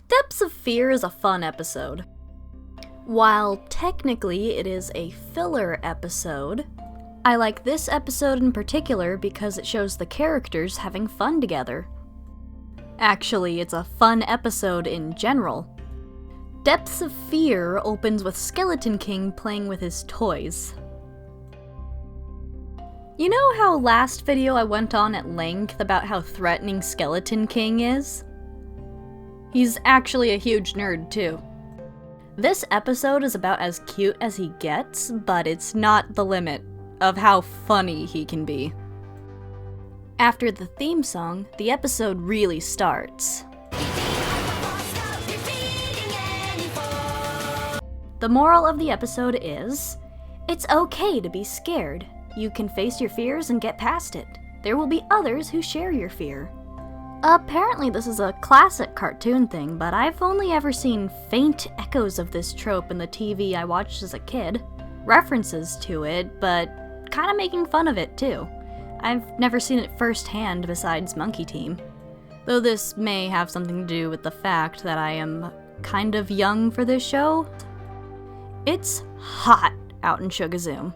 Depths of Fear is a fun episode. While technically it is a filler episode, I like this episode in particular because it shows the characters having fun together. Actually, it's a fun episode in general. Depths of Fear opens with Skeleton King playing with his toys. You know how last video I went on at length about how threatening Skeleton King is? He's actually a huge nerd too. This episode is about as cute as he gets, but it's not the limit of how funny he can be. After the theme song, the episode really starts. The moral of the episode is, it's okay to be scared. You can face your fears and get past it. There will be others who share your fear. Apparently this is a classic cartoon thing, but I've only ever seen faint echoes of this trope in the TV I watched as a kid. References to it, but kinda making fun of it too. I've never seen it firsthand besides Monkey Team. Though this may have something to do with the fact that I am kind of young for this show. It's hot out in Sugazoom.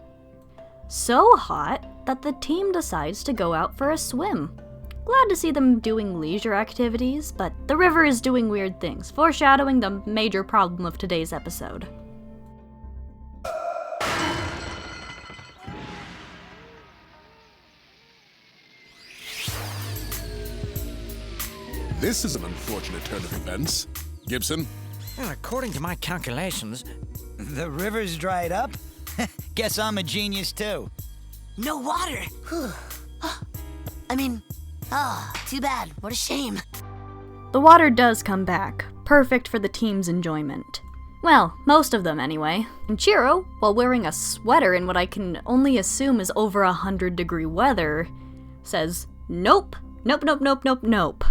So hot that the team decides to go out for a swim. Glad to see them doing leisure activities, but the river is doing weird things, foreshadowing the major problem of today's episode. This is an unfortunate turn of events. Gibson? Well, according to my calculations, the river's dried up? Guess I'm a genius too. No water! Too bad. What a shame. The water does come back, perfect for the team's enjoyment. Well, most of them anyway. And Chiro, while wearing a sweater in what I can only assume is over 100-degree weather, says, nope, nope, nope, nope, nope, nope.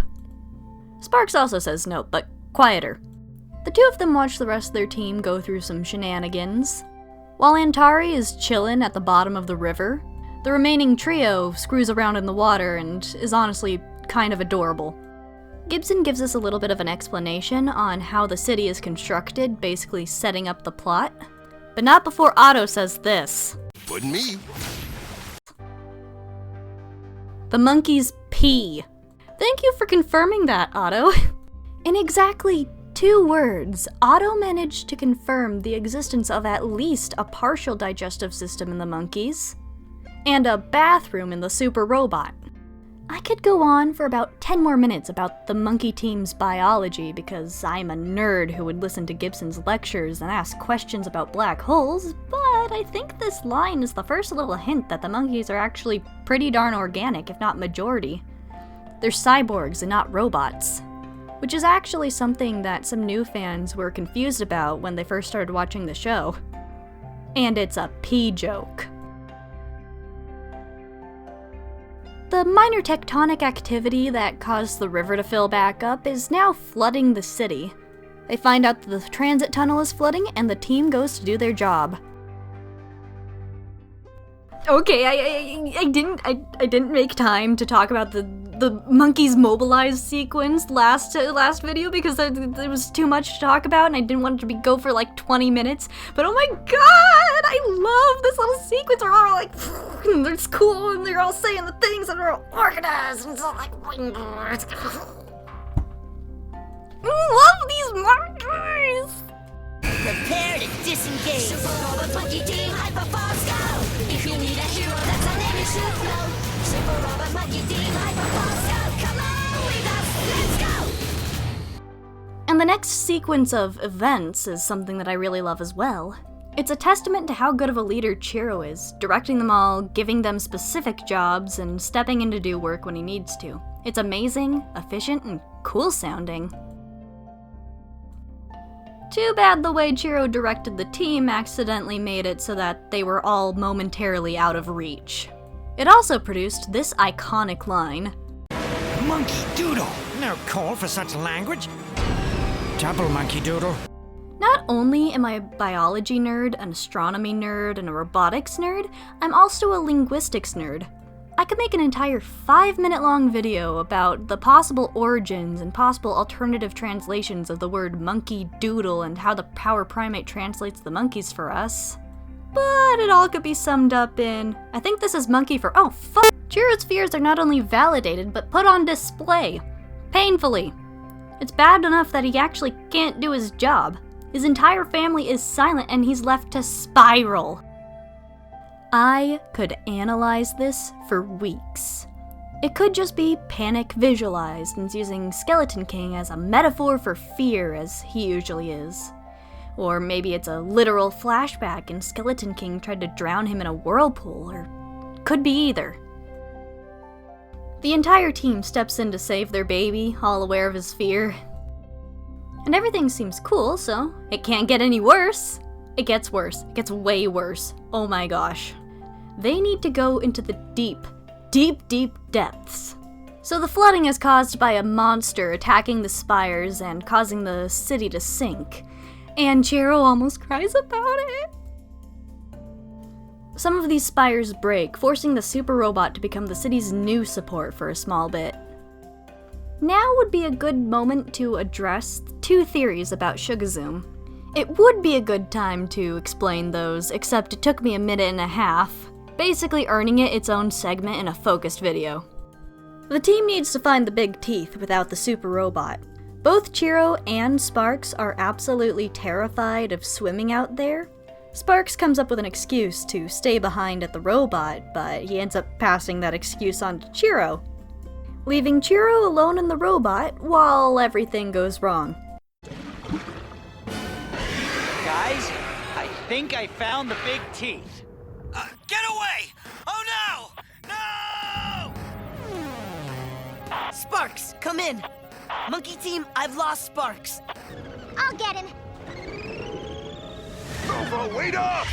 Sparks also says nope, but quieter. The two of them watch the rest of their team go through some shenanigans. While Antari is chillin' at the bottom of the river, the remaining trio screws around in the water and is honestly kind of adorable. Gibson gives us a little bit of an explanation on how the city is constructed, basically setting up the plot, but not before Otto says this. Wouldn't me. The monkeys pee. Thank you for confirming that, Otto. In exactly 2 words, Otto managed to confirm the existence of at least a partial digestive system in the monkeys, and a bathroom in the super robot. I could go on for about 10 more minutes about the monkey team's biology because I'm a nerd who would listen to Gibson's lectures and ask questions about black holes, but I think this line is the first little hint that the monkeys are actually pretty darn organic, if not majority. They're cyborgs and not robots, which is actually something that some new fans were confused about when they first started watching the show. And it's a pee joke. The minor tectonic activity that caused the river to fill back up is now flooding the city. They find out that the transit tunnel is flooding and the team goes to do their job. Okay, I didn't make time to talk about the monkeys mobilized sequence last video because there was too much to talk about and I didn't want it to go for like 20 minutes. But oh my god, I love this little sequence. They're all like, it's cool and they're all saying the things and they're all organized and it's all like, love these monkeys. Prepare to disengage. Super Robot Monkey Team Hyperforce Go! If you need a hero, that's our name you should know. Super Robot Monkey Team Hyperforce Go! Come on with us, let's go! And the next sequence of events is something that I really love as well. It's a testament to how good of a leader Chiro is, directing them all, giving them specific jobs, and stepping in to do work when he needs to. It's amazing, efficient, and cool sounding. Too bad the way Chiro directed the team accidentally made it so that they were all momentarily out of reach. It also produced this iconic line. monkey doodle. No call for such language. Double monkey doodle. Not only am I a biology nerd, an astronomy nerd, and a robotics nerd, I'm also a linguistics nerd. I could make an entire 5-minute long video about the possible origins and possible alternative translations of the word monkey doodle and how the power primate translates the monkeys for us. But it all could be summed up in, I think this is monkey for, oh fuck! Chiro's fears are not only validated, but put on display. Painfully. It's bad enough that he actually can't do his job. His entire family is silent and he's left to spiral. I could analyze this for weeks. It could just be panic visualized and using Skeleton King as a metaphor for fear as he usually is. Or maybe it's a literal flashback and Skeleton King tried to drown him in a whirlpool, or could be either. The entire team steps in to save their baby, all aware of his fear. And everything seems cool, so it can't get any worse. It gets worse. It gets way worse. Oh my gosh. They need to go into the deep, deep depths. So the flooding is caused by a monster attacking the spires and causing the city to sink. And Chiro almost cries about it. Some of these spires break, forcing the super robot to become the city's new support for a small bit. Now would be a good moment to address 2 theories about Shugazoom. It would be a good time to explain those, except it took me a minute and a half, basically earning it its own segment in a focused video. The team needs to find the big teeth without the super robot. Both Chiro and Sparks are absolutely terrified of swimming out there. Sparks comes up with an excuse to stay behind at the robot, but he ends up passing that excuse on to Chiro, leaving Chiro alone in the robot while everything goes wrong. Guys, I think I found the big teeth. Get away! Oh no! No! Sparks, come in. Monkey team, I've lost Sparks. I'll get him. Nova, wait up!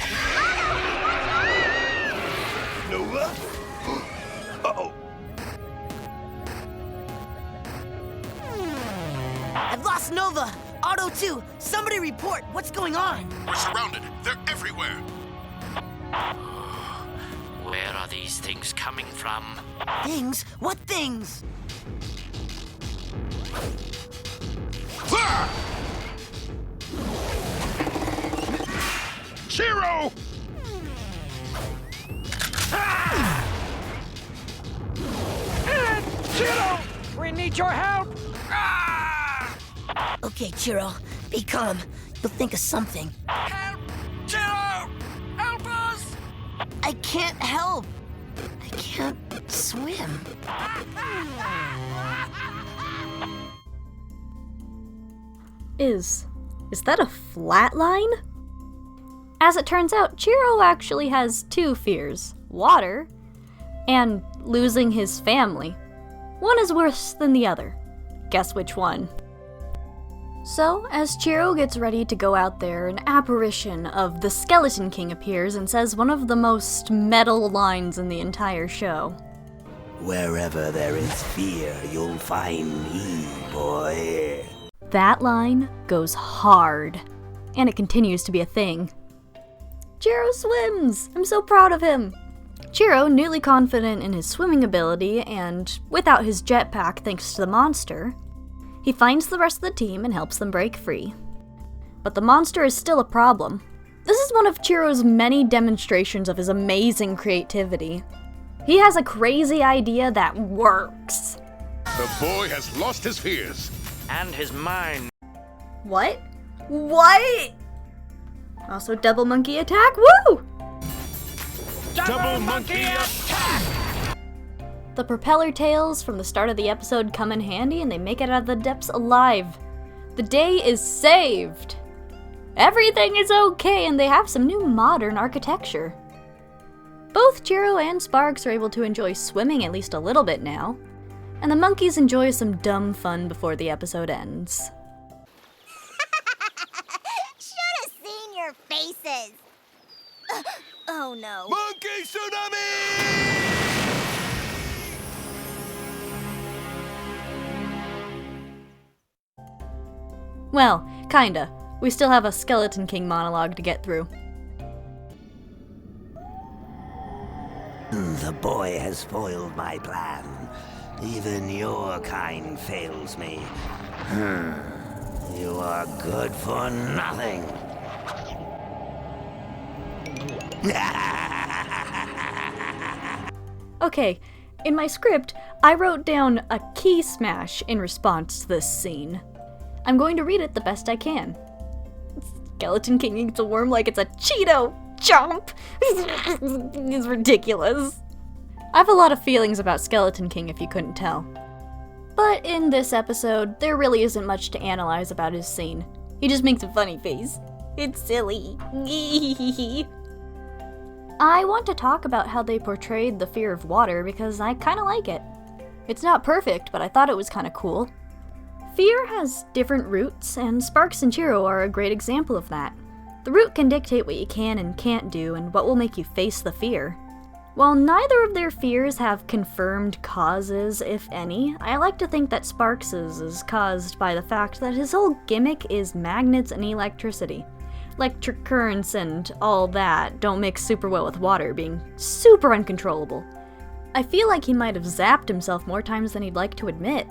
Nova? Uh-oh. I've lost Nova. Otto too. Somebody report. What's going on? We're surrounded. They're everywhere. Where are these things coming from? Things? What things? Chiro! Chiro! We need your help! Okay, Chiro, be calm. You'll think of something. Help! Chiro! Help us! I can't help. I can't swim. Is that a flat line? As it turns out, Chiro actually has 2 fears: water and losing his family. One is worse than the other. Guess which one? So, as Chiro gets ready to go out there, an apparition of the Skeleton King appears and says one of the most metal lines in the entire show. Wherever there is fear, you'll find me, boy. That line goes hard, and it continues to be a thing. Chiro swims! I'm so proud of him! Chiro, newly confident in his swimming ability and without his jetpack thanks to the monster, he finds the rest of the team and helps them break free. But the monster is still a problem. This is one of Chiro's many demonstrations of his amazing creativity. He has a crazy idea that works. The boy has lost his fears. And his mind. What? What? Also double monkey attack, woo! Double monkey attack! The propeller tails from the start of the episode come in handy and they make it out of the depths alive. The day is saved. Everything is okay and they have some new modern architecture. Both Chiro and Sparks are able to enjoy swimming at least a little bit now, and the monkeys enjoy some dumb fun before the episode ends. Should have seen your faces. Oh no. Monkey tsunami! Well, kinda. We still have a Skeleton King monologue to get through. The The boy has foiled my plan. Even your kind fails me. You are good for nothing. Okay, in my script, I wrote down a key smash in response to this scene. I'm going to read it the best I can. Skeleton King eats a worm like it's a Cheeto! Jump! It's ridiculous. I have a lot of feelings about Skeleton King if you couldn't tell. But in this episode, there really isn't much to analyze about his scene. He just makes a funny face. It's silly. I want to talk about how they portrayed the fear of water because I kinda like it. It's not perfect, but I thought it was kinda cool. Fear has different roots, and Sparks and Chiro are a great example of that. The root can dictate what you can and can't do and what will make you face the fear. While neither of their fears have confirmed causes, if any, I like to think that Sparks's is caused by the fact that his whole gimmick is magnets and electricity. Electric currents and all that don't mix super well with water, being super uncontrollable. I feel like he might have zapped himself more times than he'd like to admit.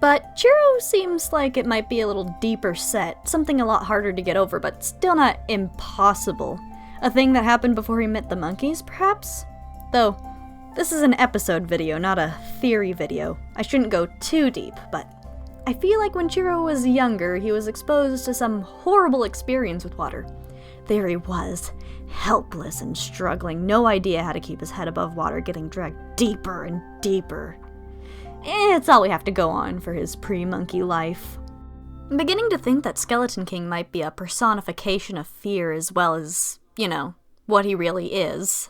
But Chiro seems like it might be a little deeper set, something a lot harder to get over, but still not impossible. A thing that happened before he met the monkeys, perhaps? Though, this is an episode video, not a theory video. I shouldn't go too deep, but I feel like when Chiro was younger, he was exposed to some horrible experience with water. There he was, helpless and struggling, no idea how to keep his head above water, getting dragged deeper and deeper. It's all we have to go on for his pre-monkey life. I'm beginning to think that Skeleton King might be a personification of fear as well as, what he really is.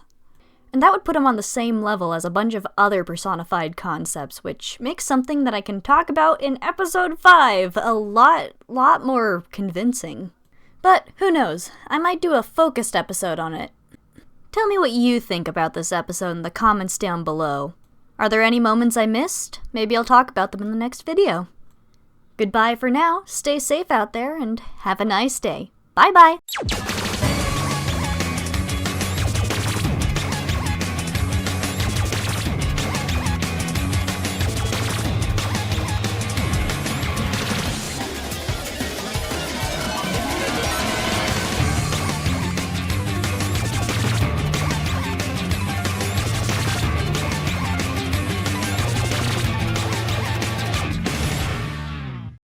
And that would put him on the same level as a bunch of other personified concepts, which makes something that I can talk about in episode 5 a lot more convincing. But who knows, I might do a focused episode on it. Tell me what you think about this episode in the comments down below. Are there any moments I missed? Maybe I'll talk about them in the next video. Goodbye for now, stay safe out there, and have a nice day. Bye-bye!